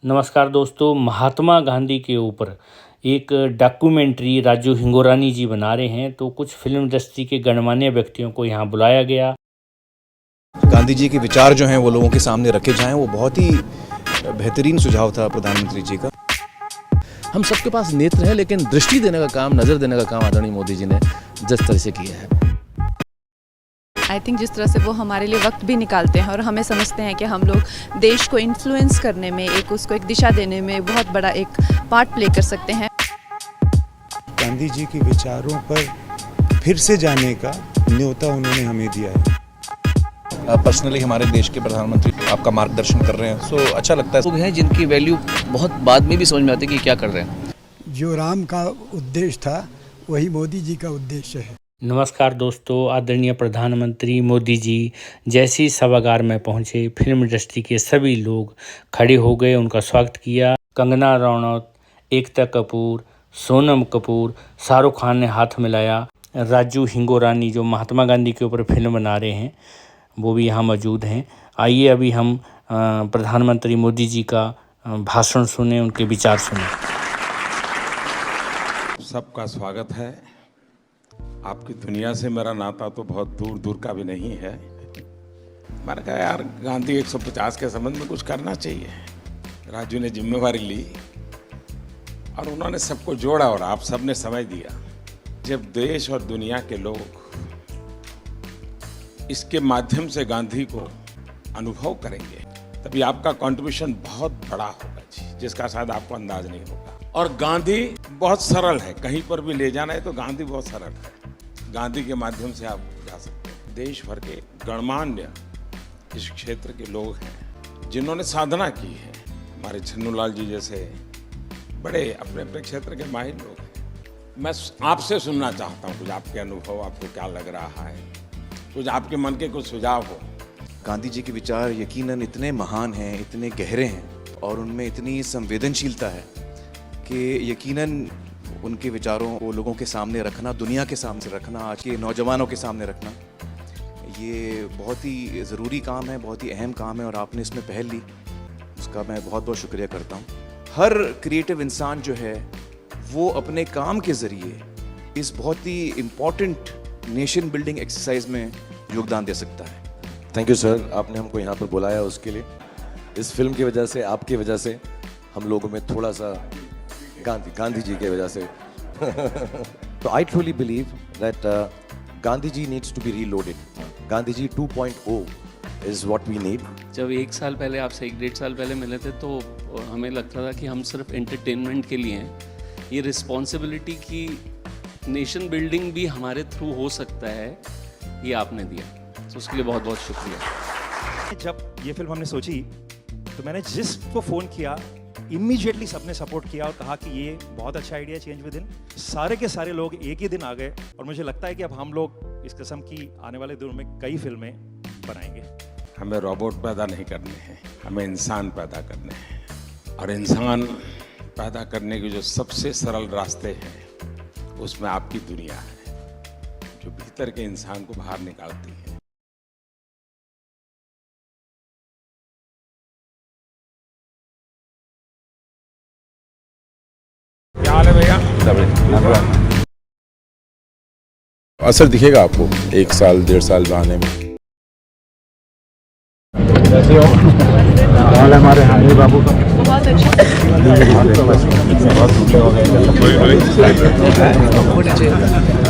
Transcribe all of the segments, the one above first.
नमस्कार दोस्तों, महात्मा गांधी के ऊपर एक डॉक्यूमेंट्री राजू हिंगोरानी जी बना रहे हैं। तो कुछ फिल्म इंडस्ट्री के गणमान्य व्यक्तियों को यहाँ बुलाया गया। गांधी जी के विचार जो हैं वो लोगों के सामने रखे जाएं, वो बहुत ही बेहतरीन सुझाव था प्रधानमंत्री जी का। हम सबके पास नेत्र है, लेकिन दृष्टि देने का काम, नज़र देने का काम आदरणीय मोदी जी ने जिस तरह से किया है, आई थिंक जिस तरह से वो हमारे लिए वक्त भी निकालते हैं और हमें समझते हैं कि हम लोग देश को इन्फ्लुएंस करने में, उसको एक दिशा देने में बहुत बड़ा एक पार्ट प्ले कर सकते हैं। गांधी जी के विचारों पर फिर से जाने का न्योता उन्होंने हमें दिया है। पर्सनली हमारे देश के प्रधानमंत्री आपका मार्गदर्शन कर रहे हैं, सो अच्छा लगता है। लोग हैं जिनकी वैल्यू बहुत बाद में भी समझ में आती है कि क्या कर रहे हैं। जो राम का उद्देश्य था वही मोदी जी का उद्देश्य है। नमस्कार दोस्तों, आदरणीय प्रधानमंत्री मोदी जी जैसे ही सभागार में पहुँचे, फिल्म इंडस्ट्री के सभी लोग खड़े हो गए, उनका स्वागत किया। कंगना रनौत, एकता कपूर, सोनम कपूर, शाहरुख खान ने हाथ मिलाया। राजू हिंगोरानी जो महात्मा गांधी के ऊपर फिल्म बना रहे हैं वो भी यहाँ मौजूद हैं। आइए अभी हम प्रधानमंत्री मोदी जी का भाषण सुने, उनके विचार सुने। सबका स्वागत है। आपकी दुनिया से मेरा नाता तो बहुत दूर दूर का भी नहीं है। मैंने कहा यार गांधी 150 के संबंध में कुछ करना चाहिए। राजू ने जिम्मेवारी ली और उन्होंने सबको जोड़ा और आप सबने समझ दिया। जब देश और दुनिया के लोग इसके माध्यम से गांधी को अनुभव करेंगे तभी आपका कंट्रीब्यूशन बहुत बड़ा होगा जी, जिसका शायद आपको अंदाज नहीं होगा। और गांधी बहुत सरल है, कहीं पर भी ले जाना है तो गांधी बहुत सरल है। गांधी के माध्यम से आप जा सकते हैं। देश भर के गणमान्य इस क्षेत्र के लोग हैं जिन्होंने साधना की है। हमारे छन्नूलाल जी जैसे बड़े अपने अपने क्षेत्र के माहिर लोग हैं। मैं आपसे सुनना चाहता हूँ कुछ आपके अनुभव, आपको क्या लग रहा है, कुछ आपके मन के कुछ सुझाव हो। गांधी जी के विचार यकीनन इतने महान हैं, इतने गहरे हैं और उनमें इतनी संवेदनशीलता है कि यकीनन उनके विचारों को लोगों के सामने रखना, दुनिया के सामने रखना, आज के नौजवानों के सामने रखना, ये बहुत ही ज़रूरी काम है, बहुत ही अहम काम है और आपने इसमें पहल ली, उसका मैं बहुत बहुत शुक्रिया करता हूँ। हर क्रिएटिव इंसान जो है वो अपने काम के ज़रिए इस बहुत ही इम्पॉर्टेंट नेशन बिल्डिंग एक्सरसाइज में योगदान दे सकता है। थैंक यू सर, आपने हमको यहाँ पर बुलाया उसके लिए। इस फिल्म की वजह से, आपकी वजह से हम लोगों में थोड़ा सा गांधी जी की वजह से तो I truly believe that Gandhi ji needs to be reloaded. Gandhi ji 2.0 is what we need. जब 1 साल पहले आपसे 1-1.5 साल पहले मिले थे तो हमें लगता था कि हम सिर्फ एंटरटेनमेंट के लिए हैं। ये रिस्पॉन्सिबिलिटी की नेशन बिल्डिंग भी हमारे थ्रू हो सकता है, ये आपने दिया, तो उसके लिए बहुत बहुत शुक्रिया। जब ये फिल्म हमने सोची तो मैंने जिसको फ़ोन किया इमीडिएटली सबने सपोर्ट किया और कहा कि ये बहुत अच्छा आइडिया, चेंज विद इन। सारे के सारे लोग एक ही दिन आ गए और मुझे लगता है कि अब हम लोग इस किस्म की आने वाले दिनों में कई फिल्में बनाएंगे। हमें रोबोट पैदा नहीं करने हैं, हमें इंसान पैदा करने हैं। और इंसान पैदा करने के जो सबसे सरल रास्ते हैं उसमें आपकी दुनिया है जो भीतर के इंसान को बाहर निकालती है। क्या हाल है भैया? असर दिखेगा आपको 1 साल 1.5 साल बहाने में। कैसे हो? हाल हमारे हानि बाबू का बहुत अच्छा।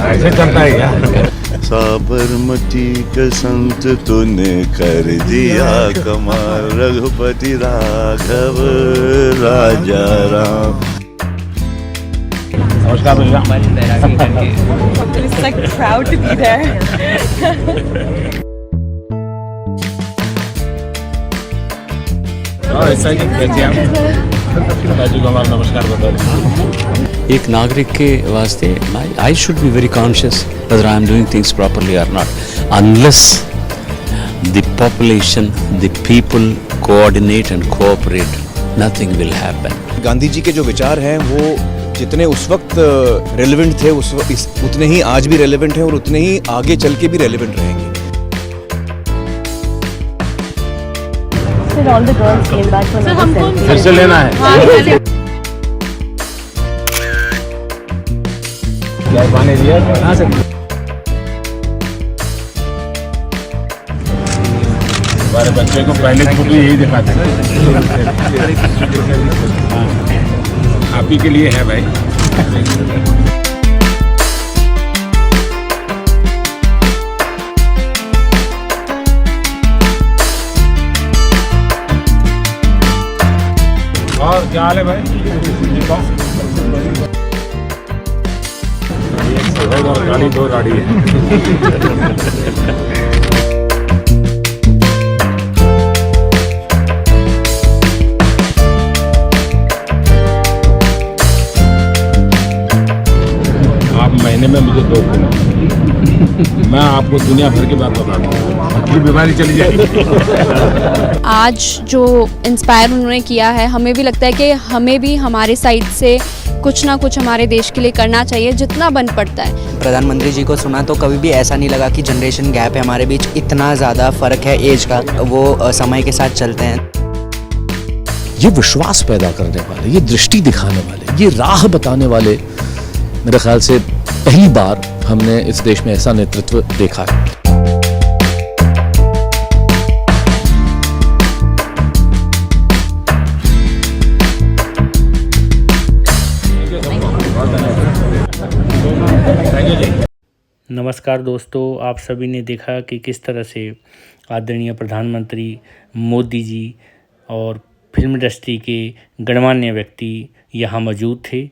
ऐसे चलता है क्या? साबरमती का संत तूने कर दिया कमाल, रघुपति राघव राजा राम। नमस्कार भैया। It's like proud to be there. नमस्कार बता। एक नागरिक के वास्ते I should be very conscious whether I am doing things properly or not. Unless the population, the people coordinate and cooperate, nothing will happen. Gandhi ji के जो विचार हैं वो जितने उस वक्त रेलेवेंट थे उतने ही आज भी रेलेवेंट हैं और उतने ही आगे चल के भी रेलेवेंट रहेंगे। and all the girls came back for another selfie. फिर से लेना है क्या पानी दिया कहाँ से हमारे बच्चे को पहले फोटो यही दिखाते हैं। आप ही के लिए है भाई। और क्या हाल है भाई? गाड़ी दो गाड़ी है। आप महीने में मुझे 2 दिन मैं आपको दुनिया भर की बात बता दूँ, अपनी बीमारी चली जाएगी। आज जो इंस्पायर उन्होंने किया है, हमें भी लगता है कि हमें भी हमारे साइड से कुछ ना कुछ हमारे देश के लिए करना चाहिए, जितना बन पड़ता है। प्रधानमंत्री जी को सुना तो कभी भी ऐसा नहीं लगा कि जनरेशन गैप है हमारे बीच, इतना ज़्यादा फ़र्क है एज का, वो समय के साथ चलते हैं। ये विश्वास पैदा करने वाले, ये दृष्टि दिखाने वाले, ये राह बताने वाले, मेरे ख्याल से पहली बार हमने इस देश में ऐसा नेतृत्व देखा है। नमस्कार दोस्तों, आप सभी ने देखा कि किस तरह से आदरणीय प्रधानमंत्री मोदी जी और फिल्म इंडस्ट्री के गणमान्य व्यक्ति यहाँ मौजूद थे